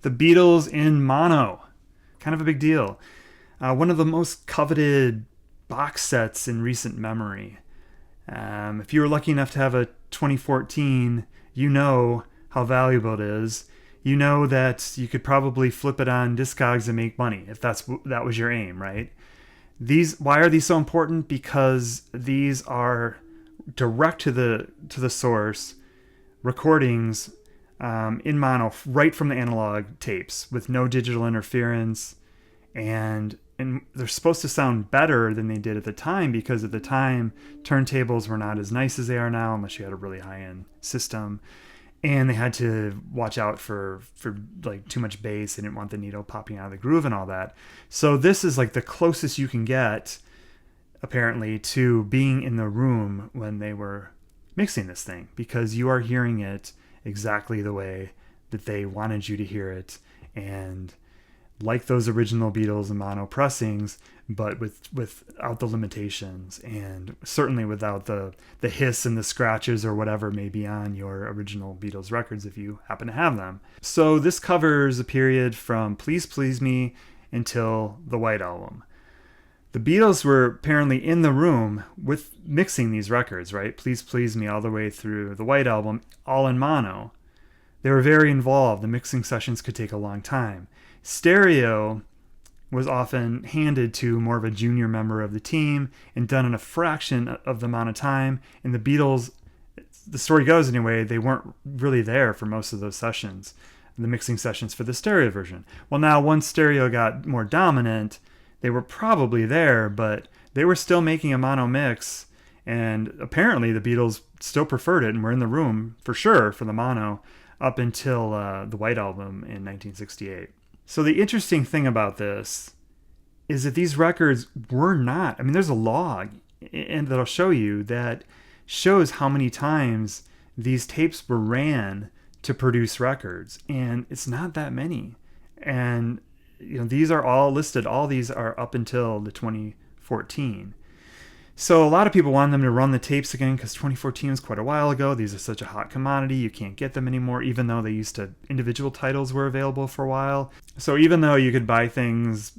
The Beatles in mono. Kind of a big deal. One of the most coveted box sets in recent memory. If you were lucky enough to have a 2014, you know how valuable it is. You know that you could probably flip it on Discogs and make money if that was your aim, right? Why are these so important? Because these are direct to the source recordings in mono right from the analog tapes with no digital interference, and they're supposed to sound better than they did at the time, because at the time turntables were not as nice as they are now unless you had a really high-end system, and they had to watch out for like too much bass. They didn't want the needle popping out of the groove and all that. So this is like the closest you can get apparently to being in the room when they were mixing this thing, because you are hearing it exactly the way that they wanted you to hear it, and like those original Beatles and mono pressings, but without the limitations, and certainly without the hiss and the scratches or whatever may be on your original Beatles records if you happen to have them. So this covers a period from Please Please Me until the White Album. The Beatles were apparently in the room with mixing these records, right? Please Please Me all the way through the White Album, all in mono. They were very involved. The mixing sessions could take a long time. Stereo was often handed to more of a junior member of the team and done in a fraction of the amount of time. And the Beatles, the story goes anyway, they weren't really there for most of those sessions, the mixing sessions for the stereo version. Well, now once stereo got more dominant, they were probably there, but they were still making a mono mix. And apparently the Beatles still preferred it and were in the room for sure for the mono up until the White Album in 1968. So the interesting thing about this is that these records were not, I mean, there's a log and that'll show you that shows how many times these tapes were ran to produce records, and it's not that many. And these are all listed. All these are up until the 2014. So a lot of people want them to run the tapes again because 2014 was quite a while ago. These are such a hot commodity. You can't get them anymore, even though they used to, individual titles were available for a while. So even though you could buy things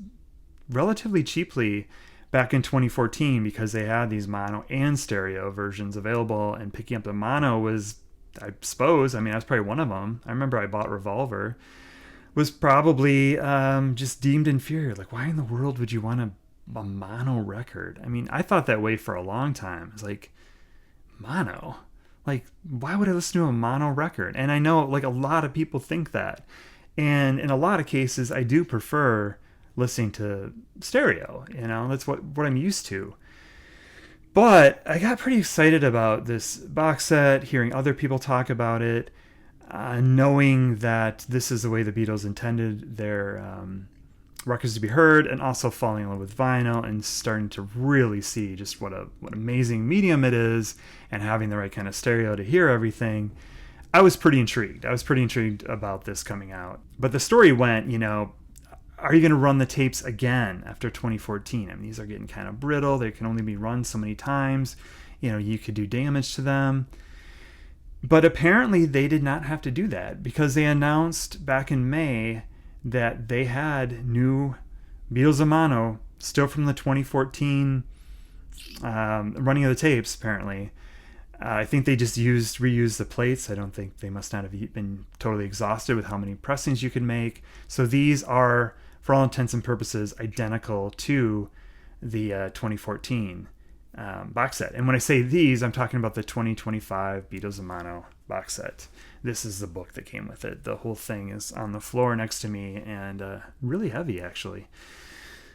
relatively cheaply back in 2014 because they had these mono and stereo versions available, and picking up the mono was, I suppose, I mean, that's probably one of them. I remember I bought Revolver, was probably just deemed inferior. Like, why in the world would you want a mono record? I mean, I thought that way for a long time. It's like, mono? Like, why would I listen to a mono record? And I know, like, a lot of people think that. And in a lot of cases, I do prefer listening to stereo. That's what I'm used to. But I got pretty excited about this box set, hearing other people talk about it, knowing that this is the way the Beatles intended their records to be heard, and also falling in love with vinyl and starting to really see just what amazing medium it is, and having the right kind of stereo to hear everything. I was pretty intrigued. About this coming out. But the story went, are you going to run the tapes again after 2014? I mean, these are getting kind of brittle. They can only be run so many times. You could do damage to them. But apparently they did not have to do that, because they announced back in May that they had new Beatles in mono, still from the 2014 running of the tapes, apparently. I think they just reused the plates. I don't think they must not have been totally exhausted with how many pressings you could make. So these are, for all intents and purposes, identical to the 2014 box set. And when I say these, I'm talking about the 2025 Beatles in mono box set. This is the book that came with it. The whole thing is on the floor next to me, and really heavy, actually.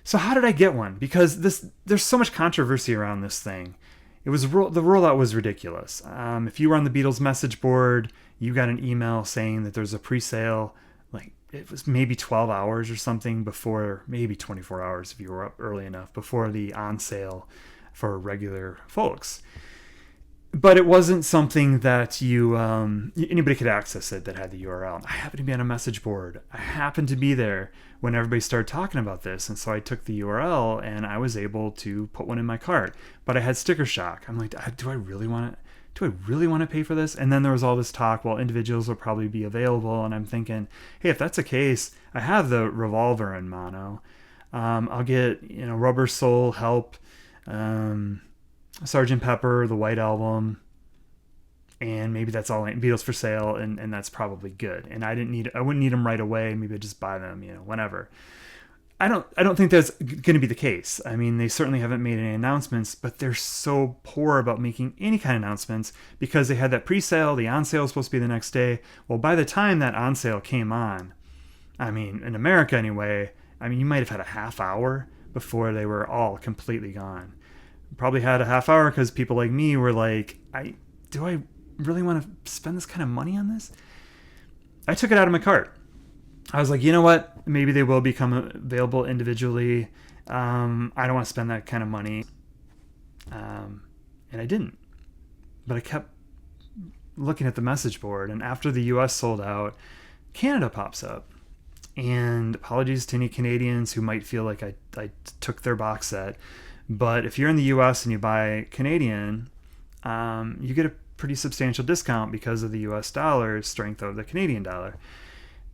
So how did I get one? Because there's so much controversy around this thing. The rollout was ridiculous. If you were on the Beatles message board, you got an email saying that there's a pre-sale, like it was maybe 12 hours or something before, maybe 24 hours if you were up early enough, before the on sale for regular folks. But it wasn't something that anybody could access it that had the URL. I happened to be on a message board. I happened to be there when everybody started talking about this. And so I took the URL and I was able to put one in my cart. But I had sticker shock. I'm like, do I really want do I really want to pay for this? And then there was all this talk, well, individuals will probably be available. And I'm thinking, hey, if that's the case, I have the Revolver in mono. I'll get, Rubber Soul, Help, Sgt. Pepper, the White Album, and maybe that's all. Beatles for Sale, and that's probably good. And I wouldn't need them right away. Maybe I'd just buy them, whenever. I don't think that's going to be the case. I mean, they certainly haven't made any announcements, but they're so poor about making any kind of announcements because they had that pre-sale. The on-sale was supposed to be the next day. Well, by the time that on-sale came on, I mean, in America anyway, you might have had a half hour before they were all completely gone. Probably had a half hour because people like me were like, do I really want to spend this kind of money on this? I took it out of my cart. I was like, you know what? Maybe they will become available individually. I don't want to spend that kind of money. And I didn't. But I kept looking at the message board. And after the US sold out, Canada pops up. And apologies to any Canadians who might feel like I took their box set. But if you're in the US and you buy Canadian, you get a pretty substantial discount because of the US dollar strength of the Canadian dollar.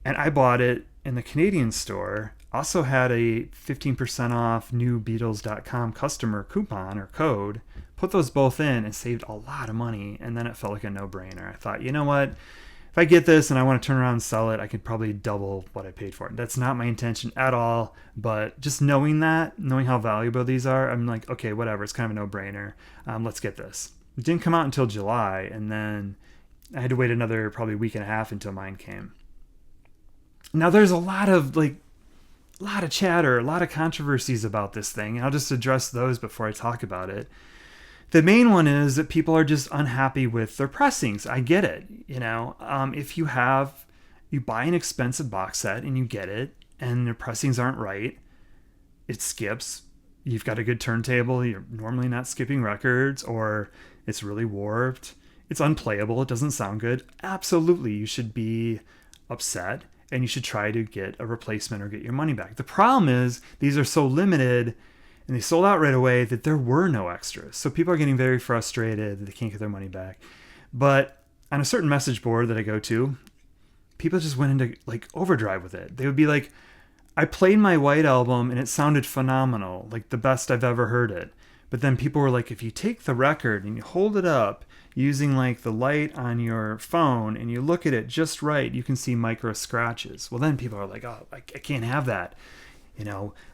And I bought it in the Canadian store. Also had a 15% off newbeatles.com customer coupon or code. Put those both in and saved a lot of money. And then it felt like a no-brainer. I thought, you know what? If I get this and I want to turn around and sell it, I could probably double what I paid for it. That's not my intention at all. But just knowing how valuable these are, I'm like, okay, whatever. It's kind of a no-brainer. Let's get this. It didn't come out until July. And then I had to wait another probably week and a half until mine came. Now there's a lot of chatter, a lot of controversies about this thing, and I'll just address those before I talk about it. The main one is that people are just unhappy with their pressings. I get it. If you buy an expensive box set and you get it and the pressings aren't right, it skips. You've got a good turntable, you're normally not skipping records, or it's really warped. It's unplayable, it doesn't sound good. Absolutely, you should be upset. And you should try to get a replacement or get your money back. The problem is these are so limited and they sold out right away that there were no extras. So people are getting very frustrated that they can't get their money back. But on a certain message board that I go to, people just went into overdrive with it. They would be like, I played my White Album and it sounded phenomenal, like the best I've ever heard it. But then people were like, if you take the record and you hold it up using the light on your phone and you look at it just right, you can see micro scratches. Well, then people are like, oh, I can't have that.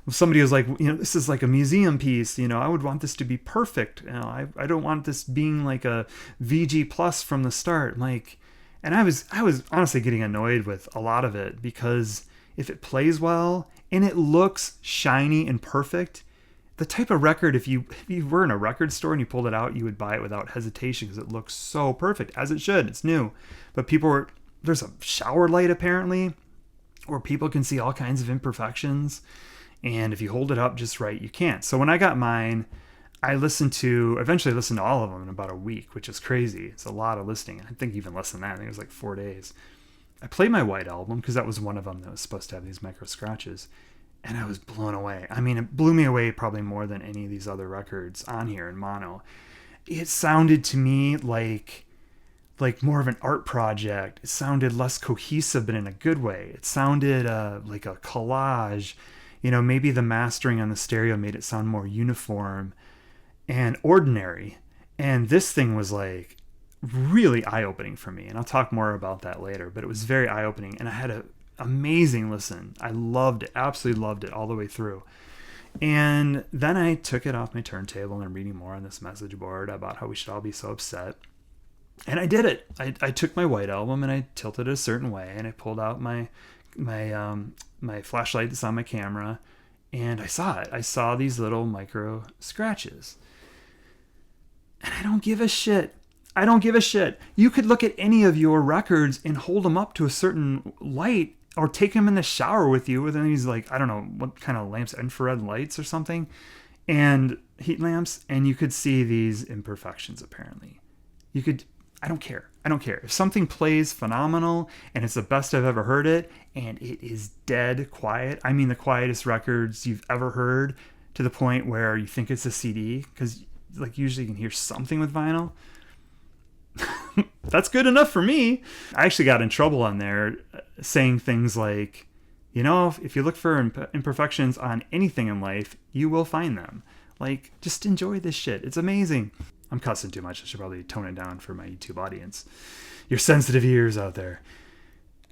Somebody was like, this is like a museum piece. I would want this to be perfect. I don't want this being like a VG plus from the start. And I was honestly getting annoyed with a lot of it because if it plays well and it looks shiny and perfect, the type of record, if you were in a record store and you pulled it out, you would buy it without hesitation because it looks so perfect, as it should. It's new. But there's a shower light apparently, where people can see all kinds of imperfections. And if you hold it up just right, you can't. So when I got mine, I eventually listened to all of them in about a week, which is crazy. It's a lot of listening. I think even less than that. I think it was like 4 days. I played my White Album because that was one of them that was supposed to have these micro scratches. And I was blown away. It blew me away probably more than any of these other records on here in mono. It sounded to me like more of an art project. It sounded less cohesive, but in a good way. It sounded like a collage. Maybe the mastering on the stereo made it sound more uniform and ordinary. And this thing was really eye-opening for me. And I'll talk more about that later, but it was very eye-opening. And I had an amazing listen. I loved it, absolutely loved it all the way through. And then I took it off my turntable and I'm reading more on this message board about how we should all be so upset. And I did it. I took my White Album and I tilted it a certain way and I pulled out my flashlight that's on my camera and I saw it. I saw these little micro scratches. And I don't give a shit. You could look at any of your records and hold them up to a certain light or take them in the shower with you with these I don't know what kind of lamps, infrared lights or something, and heat lamps, and you could see these imperfections apparently. I don't care. If something plays phenomenal and it's the best I've ever heard it and it is dead quiet, the quietest records you've ever heard to the point where you think it's a CD because usually you can hear something with vinyl. That's good enough for me. I actually got in trouble on there saying things like, if you look for imperfections on anything in life, you will find them. Like, just enjoy this shit. It's amazing. I'm cussing too much. I should probably tone it down for my YouTube audience. Your sensitive ears out there.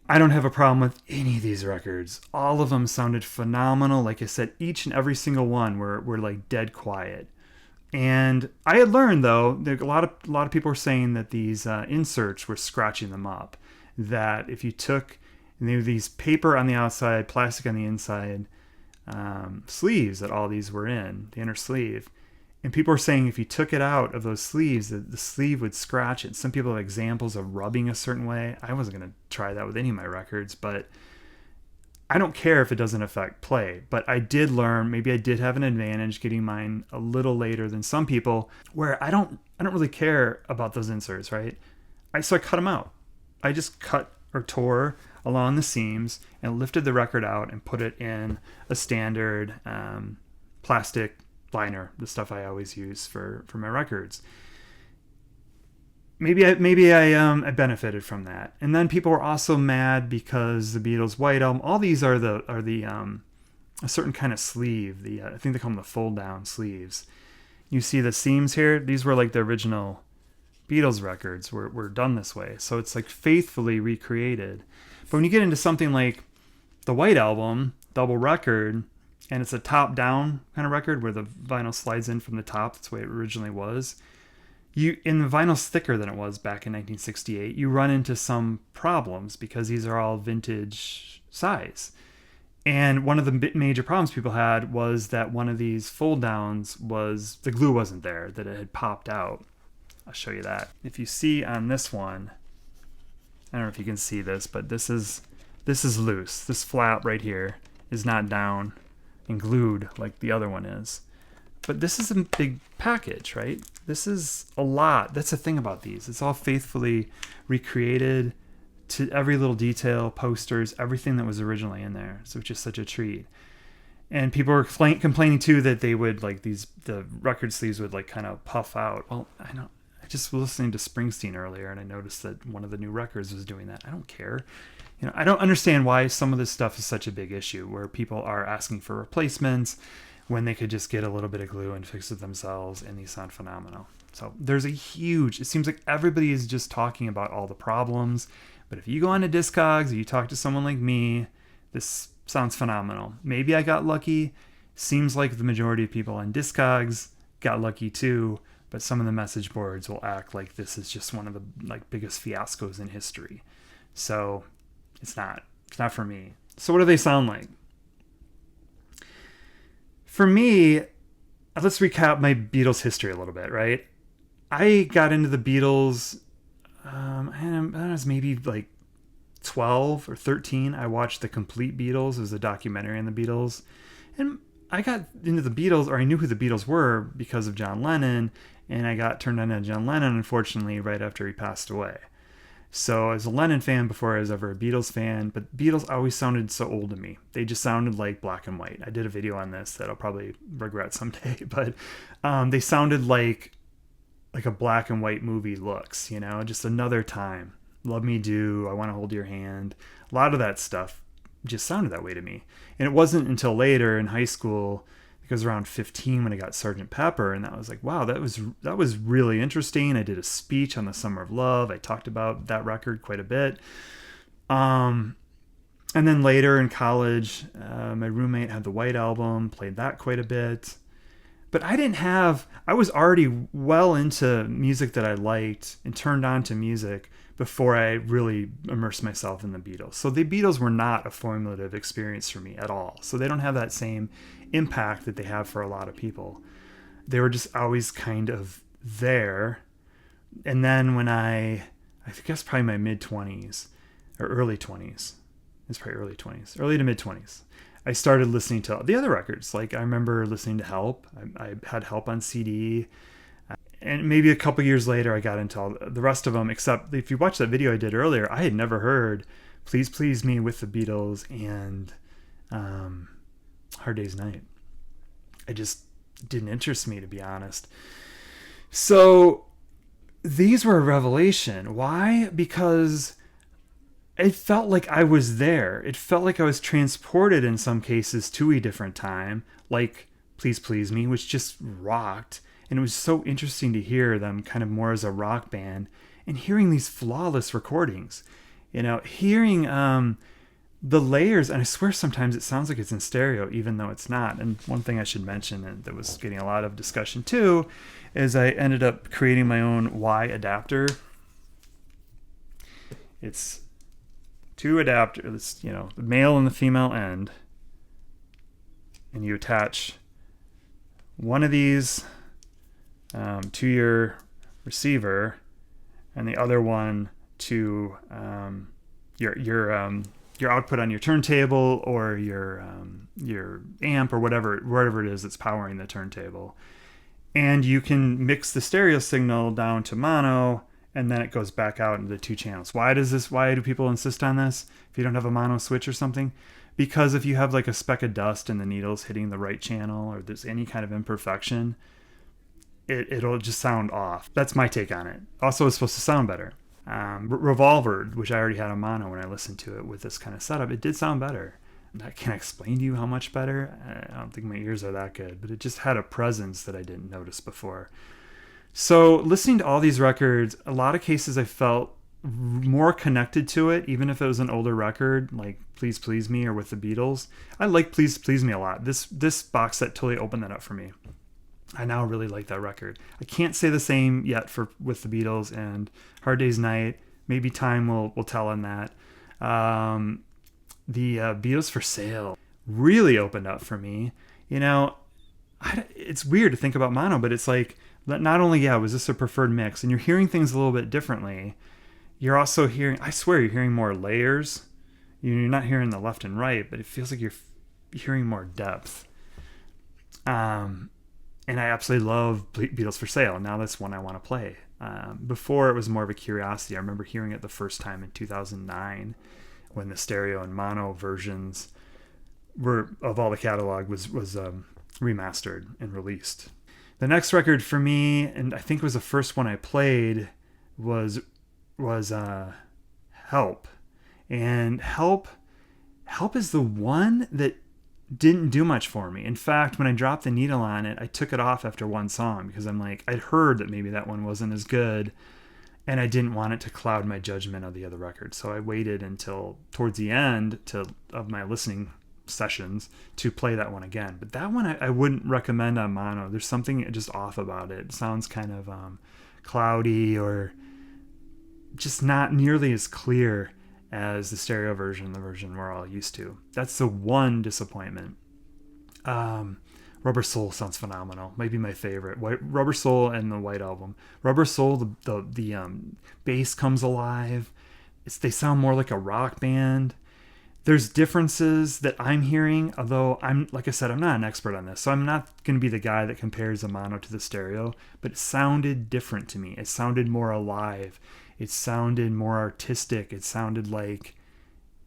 I don't have a problem with any of these records. All of them sounded phenomenal. Like I said, each and every single one were like dead quiet. And I had learned, though, that a lot of people were saying that these inserts were scratching them up. That if you took these paper on the outside, plastic on the inside, sleeves that all these were in, the inner sleeve, and people were saying if you took it out of those sleeves, the sleeve would scratch it. Some people have examples of rubbing a certain way. I wasn't going to try that with any of my records, but I don't care if it doesn't affect play. But I did learn, maybe I did have an advantage getting mine a little later than some people, where I don't really care about those inserts, right? So I cut them out. I just cut or tore along the seams and lifted the record out and put it in a standard plastic liner, the stuff I always use for my records. Maybe I benefited from that. And then people were also mad because the Beatles White Album, all these are a certain kind of sleeve. I think they call them the fold down sleeves. You see the seams here? These were like the original Beatles records were done this way. So it's like faithfully recreated. But when you get into something like the White Album, double record, and it's a top-down kind of record where the vinyl slides in from the top, that's the way it originally was, the vinyl's thicker than it was back in 1968, you run into some problems because these are all vintage size. And one of the major problems people had was that one of these fold-downs the glue wasn't there, that it had popped out. I'll show you that. If you see on this one, I don't know if you can see this, but this is loose. This flap right here is not down and glued like the other one is. But this is a big package, right? This is a lot. That's the thing about these. It's all faithfully recreated to every little detail, posters, everything that was originally in there. So it's just such a treat. And people were complaining too that they would the record sleeves would like kind of puff out. Well, I know. I just was listening to Springsteen earlier and I noticed that one of the new records was doing that. I don't care. I don't understand why some of this stuff is such a big issue where people are asking for replacements when they could just get a little bit of glue and fix it themselves and these sound phenomenal. So it seems like everybody is just talking about all the problems. But if you go on to Discogs or you talk to someone like me, this sounds phenomenal. Maybe I got lucky. Seems like the majority of people on Discogs got lucky too. But some of the message boards will act like this is just one of the biggest fiascos in history. So it's not for me. So what do they sound like? For me, let's recap my Beatles history a little bit, right? I got into the Beatles, I was maybe like 12 or 13. I watched The Complete Beatles. It was a documentary on the Beatles. And I got into the Beatles, or I knew who the Beatles were because of John Lennon. And I got turned on to John Lennon, unfortunately, right after he passed away. So I was a Lennon fan before I was ever a Beatles fan, but Beatles always sounded so old to me. They just sounded like black and white. I did a video on this that I'll probably regret someday, but they sounded like a black and white movie looks, just another time. Love Me Do, I Want to Hold Your Hand. A lot of that stuff just sounded that way to me. And it wasn't until later in high school, because around 15 when I got Sgt. Pepper, and that was like, wow, that was really interesting. I did a speech on the Summer of Love. I talked about that record quite a bit. And then later in college, my roommate had the White Album, played that quite a bit. But I was already well into music that I liked and turned on to music before I really immersed myself in the Beatles. So the Beatles were not a formative experience for me at all. So they don't have that same impact that they have for a lot of people. They were just always kind of there. And then when I guess probably my mid-20s or early 20s, it's probably early to mid-20s, I started listening to the other records. Like I remember listening to Help. I had Help on CD. And maybe a couple years later, I got into all the rest of them, except if you watch that video I did earlier, I had never heard Please Please Me with the Beatles and Hard Day's Night. It just didn't interest me, to be honest. So these were a revelation. Why? Because it felt like I was there. It felt like I was transported in some cases to a different time, like Please Please Me, which just rocked. And it was so interesting to hear them kind of more as a rock band and hearing these flawless recordings. Hearing the layers, and I swear sometimes it sounds like it's in stereo, even though it's not. And one thing I should mention, and that was getting a lot of discussion too, is I ended up creating my own Y adapter. It's two adapters, the male and the female end, and you attach one of these to your receiver, and the other one to your output on your turntable or your amp or whatever it is that's powering the turntable. And you can mix the stereo signal down to mono, and then it goes back out into the two channels. Why do people insist on this if you don't have a mono switch or something? Because if you have like a speck of dust in the needles hitting the right channel, or there's any kind of imperfection, it'll just sound off. That's my take on it. Also, it's supposed to sound better. Revolver, which I already had a mono when I listened to it with this kind of setup, it did sound better. Can I explain to you how much better? I don't think my ears are that good, but it just had a presence that I didn't notice before. So listening to all these records, a lot of cases I felt more connected to it, even if it was an older record, like Please Please Me or with the Beatles. I like Please Please Me a lot. This box set totally opened that up for me. I now really like that record. I can't say the same yet with the Beatles and Hard Day's Night. Maybe time will tell on that. The Beatles for Sale really opened up for me. It's weird to think about mono, but it's like, not only, was this a preferred mix? And you're hearing things a little bit differently. You're also hearing, I swear, you're hearing more layers. You're not hearing the left and right, but it feels like you're hearing more depth. And I absolutely love Beatles for Sale. Now that's one I want to play. Before, it was more of a curiosity. I remember hearing it the first time in 2009 when the stereo and mono versions of all the catalog was remastered and released. The next record for me, and I think it was the first one I played, was Help. And Help is the one that didn't do much for me. In fact, when I dropped the needle on it, I took it off after one song because I'm like, I'd heard that maybe that one wasn't as good, and I didn't want it to cloud my judgment of the other records. So I waited until towards the end of my listening sessions to play that one again. But that one I wouldn't recommend on mono. There's something just off about it. It sounds kind of cloudy, or just not nearly as clear as the stereo version, the version we're all used to. That's the one disappointment. Rubber Soul sounds phenomenal. Might be my favorite. Rubber Soul and the White Album. Rubber Soul, the bass comes alive. They sound more like a rock band. There's differences that I'm hearing, although like I said, I'm not an expert on this, so I'm not going to be the guy that compares the mono to the stereo, but it sounded different to me. It sounded more alive. It sounded more artistic. It sounded like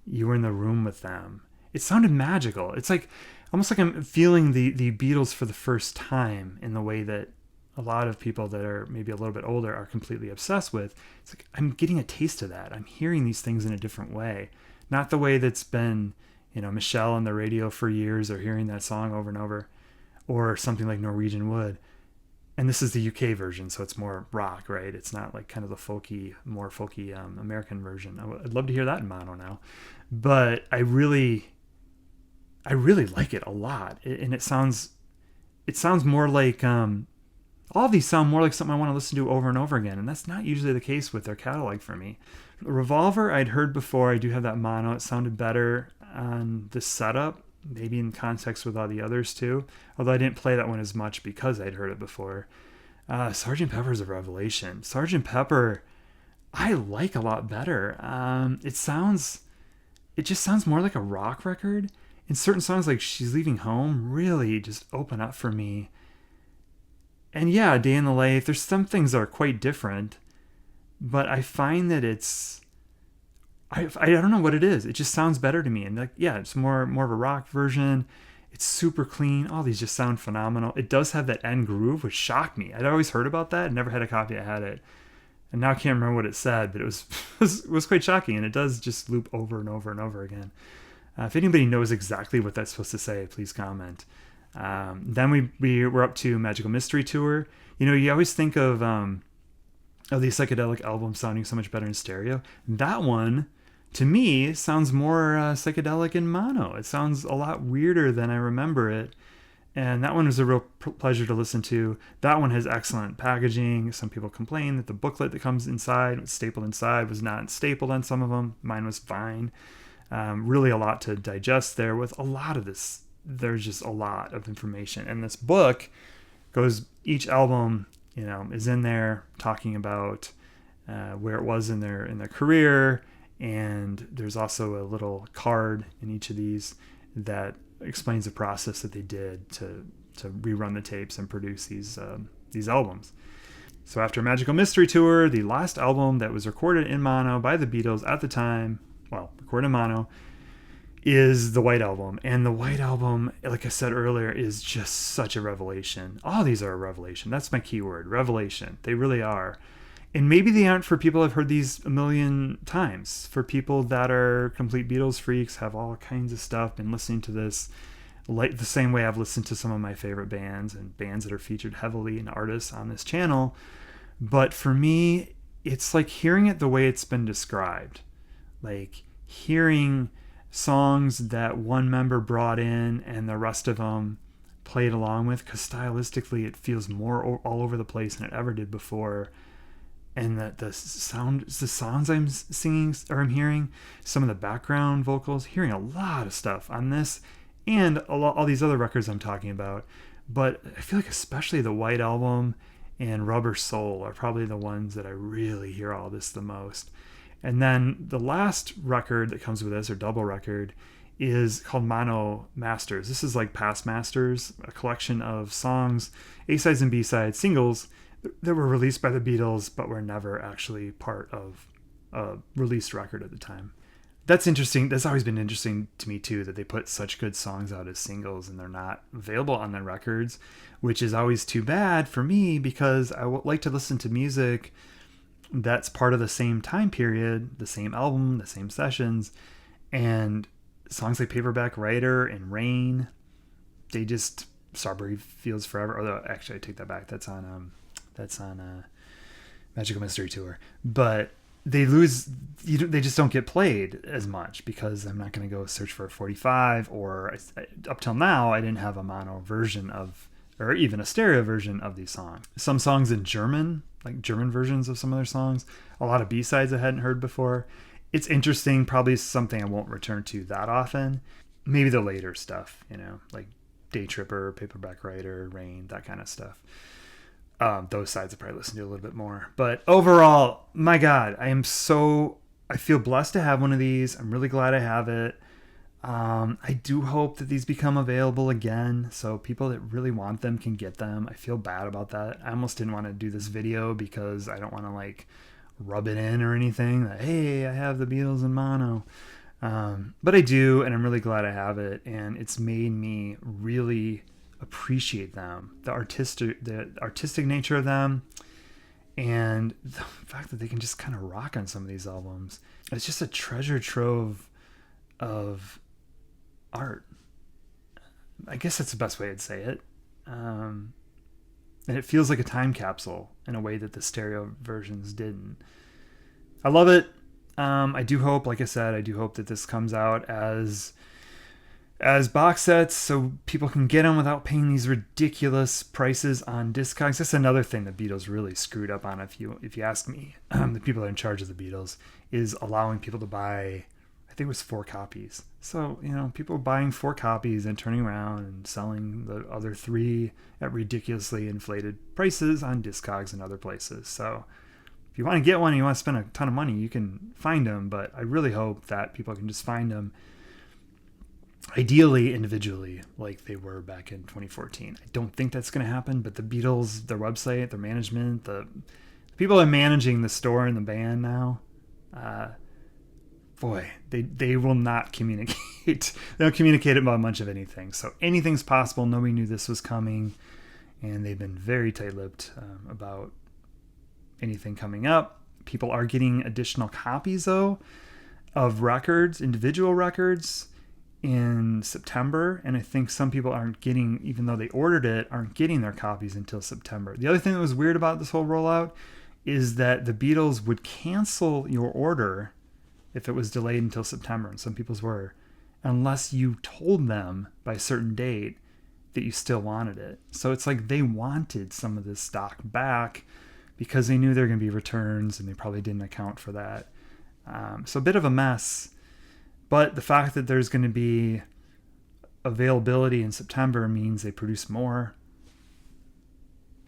you were in the room with them. It sounded magical. It's like almost like I'm feeling the Beatles for the first time in the way that a lot of people that are maybe a little bit older are completely obsessed with. It's like I'm getting a taste of that. I'm hearing these things in a different way. Not the way that's been, Michelle on the radio for years, or hearing that song over and over, or something like Norwegian Wood. And this is the UK version, so it's more rock, right? It's not like kind of the more folky American version. I'd love to hear that in mono now. But I really like it a lot. And it sounds more like, all of these sound more like something I want to listen to over and over again. And that's not usually the case with their catalog for me. Revolver, I'd heard before. I do have that mono. It sounded better on the setup, maybe in context with all the others too. Although I didn't play that one as much because I'd heard it before. Sgt. Pepper's a revelation. Sgt. Pepper, I like a lot better. It just sounds more like a rock record. And certain songs like She's Leaving Home really just open up for me. And yeah, Day in the Life, there's some things that are quite different, but I find that I don't know what it is. It just sounds better to me. And it's more of a rock version. It's super clean. All these just sound phenomenal. It does have that end groove, which shocked me. I'd always heard about that. Never had a copy. I had it. And now I can't remember what it said, but it was quite shocking, and it does just loop over and over and over again. If anybody knows exactly what that's supposed to say, please comment. Then we were up to Magical Mystery Tour. You always think of these psychedelic albums sounding so much better in stereo. That one, to me, sounds more psychedelic in mono. It sounds a lot weirder than I remember it. And that one was a real pleasure to listen to. That one has excellent packaging. Some people complain that the booklet that comes inside, stapled inside, was not stapled on some of them. Mine was fine. Really a lot to digest there with a lot of this. There's just a lot of information. And this book each album, is in there talking about where it was in their career. And there's also a little card in each of these that explains the process that they did to rerun the tapes and produce these albums. So after Magical Mystery Tour, the last album that was recorded in mono by the Beatles at the time, recorded in mono, is the White Album. And the White Album, like I said earlier, is just such a revelation. All these are a revelation. That's my keyword, revelation. They really are. And maybe they aren't for people who've heard these a million times. For people that are complete Beatles freaks, have all kinds of stuff, been listening to this like the same way I've listened to some of my favorite bands and bands that are featured heavily in artists on this channel. But for me, it's like hearing it the way it's been described. Like hearing songs that one member brought in and the rest of them played along with, because stylistically it feels more all over the place than it ever did before. And the songs I'm singing or I'm hearing, some of the background vocals, hearing a lot of stuff on this and all these other records I'm talking about. But I feel like especially the White Album and Rubber Soul are probably the ones that I really hear all this the most. And then the last record that comes with this, or double record, is called Mono Masters. This is like Past Masters, a collection of songs, A-sides and B-sides, singles that were released by the Beatles but were never actually part of a released record at the time. That's interesting. That's always been interesting to me too, that they put such good songs out as singles and they're not available on their records, which is always too bad for me because I would like to listen to music that's part of the same time period, the same album, the same sessions, and songs like Paperback Writer and Rain, they just, Strawberry Fields Forever, although actually I take that back, that's on Magical Mystery Tour, but they just don't get played as much because I'm not going to go search for a 45, or up till now I didn't have a mono version or even a stereo version of these songs. Some songs in German, like German versions of some of their songs, a lot of B-sides I hadn't heard before. It's interesting, probably something I won't return to that often. Maybe the later stuff, like Day Tripper, Paperback Writer, Rain, that kind of stuff. Those sides I probably listen to a little bit more. But overall, my God, I feel blessed to have one of these. I'm really glad I have it. I do hope that these become available again, so people that really want them can get them. I feel bad about that. I almost didn't want to do this video because I don't want to rub it in or anything that, hey, I have the Beatles in mono. But I do, and I'm really glad I have it, and it's made me really appreciate them, the artistic nature of them, and the fact that they can just kind of rock on some of these albums. It's just a treasure trove of art. I guess that's the best way to say it. And it feels like a time capsule in a way that the stereo versions didn't. I love it. I do hope, like I said, that this comes out as box sets so people can get them without paying these ridiculous prices on Discogs. That's another thing the Beatles really screwed up on, if you ask me. The people that are in charge of the Beatles is allowing people to buy, I think it was 4 copies. So, people buying 4 copies and turning around and selling the other 3 at ridiculously inflated prices on Discogs and other places. So if you want to get one and you want to spend a ton of money, you can find them, but I really hope that people can just find them ideally individually like they were back in 2014. I don't think that's going to happen, but the Beatles, their website, their management, the people that are managing the store and the band now, boy, they will not communicate. They don't communicate about much of anything. So anything's possible. Nobody knew this was coming, and they've been very tight-lipped about anything coming up. People are getting additional copies, though, of records, individual records, in September. And I think some people aren't getting, even though they ordered it, aren't getting their copies until September. The other thing that was weird about this whole rollout is that the Beatles would cancel your order if it was delayed until September, and some people's were, unless you told them by a certain date that you still wanted it. So it's like they wanted some of this stock back because they knew there were going to be returns, and they probably didn't account for that. So a bit of a mess. But the fact that there's going to be availability in September means they produce more.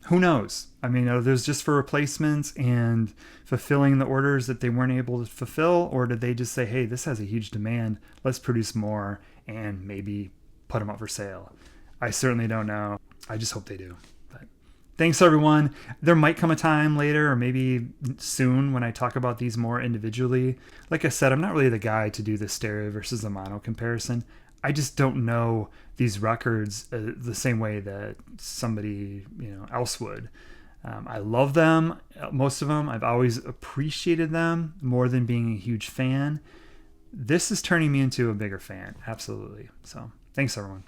Who knows? I mean, are those just for replacements and fulfilling the orders that they weren't able to fulfill? Or did they just say, hey, this has a huge demand, let's produce more and maybe put them up for sale? I certainly don't know. I just hope they do. But thanks, everyone. There might come a time later, or maybe soon, when I talk about these more individually. Like I said, I'm not really the guy to do the stereo versus the mono comparison. I just don't know these records the same way that somebody else would. I love them, most of them. I've always appreciated them more than being a huge fan. This is turning me into a bigger fan, absolutely. So thanks, everyone.